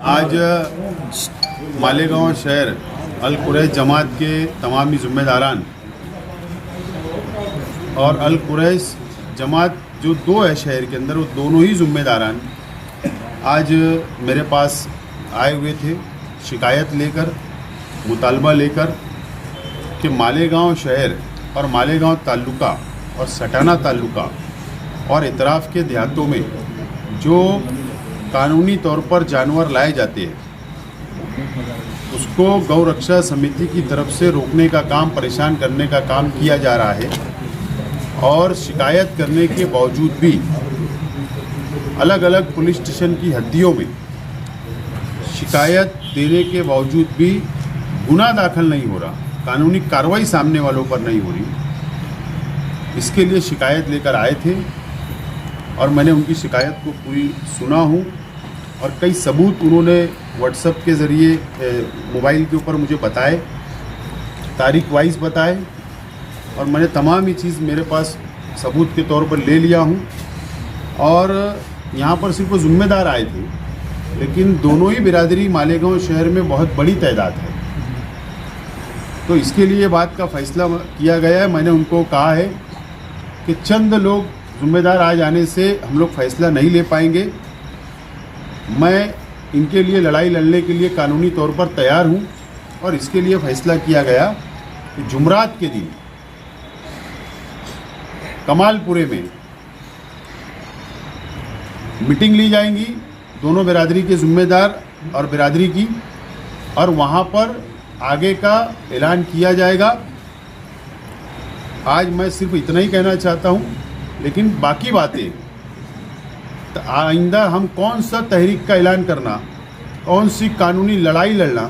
आज मालेगांव शहर अल कुरैश जमात के तमामी ज़िम्मेदारान और अल कुरैश जमात जो दो है शहर के अंदर, वो दोनों ही ज़िम्मेदारान आज मेरे पास आए हुए थे शिकायत लेकर, मुतालबा लेकर कि मालेगांव शहर और मालेगांव ताल्लुका और सटाना ताल्लुका और इतराफ़ के देहातों में जो कानूनी तौर पर जानवर लाए जाते हैं उसको गौ रक्षा समिति की तरफ से रोकने का काम, परेशान करने का काम किया जा रहा है। और शिकायत करने के बावजूद भी अलग अलग पुलिस स्टेशन की हद्दियों में शिकायत देने के बावजूद भी गुनाह दाखिल नहीं हो रहा, कानूनी कार्रवाई सामने वालों पर नहीं हो रही। इसके लिए शिकायत लेकर आए थे और मैंने उनकी शिकायत को पूरी सुना हूँ और कई सबूत उन्होंने व्हाट्सएप के ज़रिए मोबाइल के ऊपर मुझे बताए, तारीख वाइज बताए, और मैंने तमाम ही चीज़ मेरे पास सबूत के तौर पर ले लिया हूँ। और यहाँ पर सिर्फ वो ज़िम्मेदार आए थे, लेकिन दोनों ही बिरादरी मालेगांव शहर में बहुत बड़ी तादाद है। तो इसके लिए बात का फ़ैसला किया गया है। मैंने उनको कहा है कि चंद लोग ज़िम्मेदार आ जाने से हम लोग फ़ैसला नहीं ले पाएंगे। मैं इनके लिए लड़ाई लड़ने के लिए कानूनी तौर पर तैयार हूं और इसके लिए फ़ैसला किया गया कि जुमरात के दिन कमालपुरे में मीटिंग ली जाएंगी, दोनों बिरादरी के ज़िम्मेदार और बिरादरी की, और वहां पर आगे का ऐलान किया जाएगा। आज मैं सिर्फ इतना ही कहना चाहता हूं, लेकिन बाकी बातें आइंदा हम कौन सा तहरीक का ऐलान करना, कौन सी कानूनी लड़ाई लड़ना,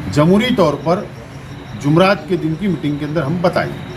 जमहूरी तौर पर जुमरात के दिन की मीटिंग के अंदर हम बताएंगे।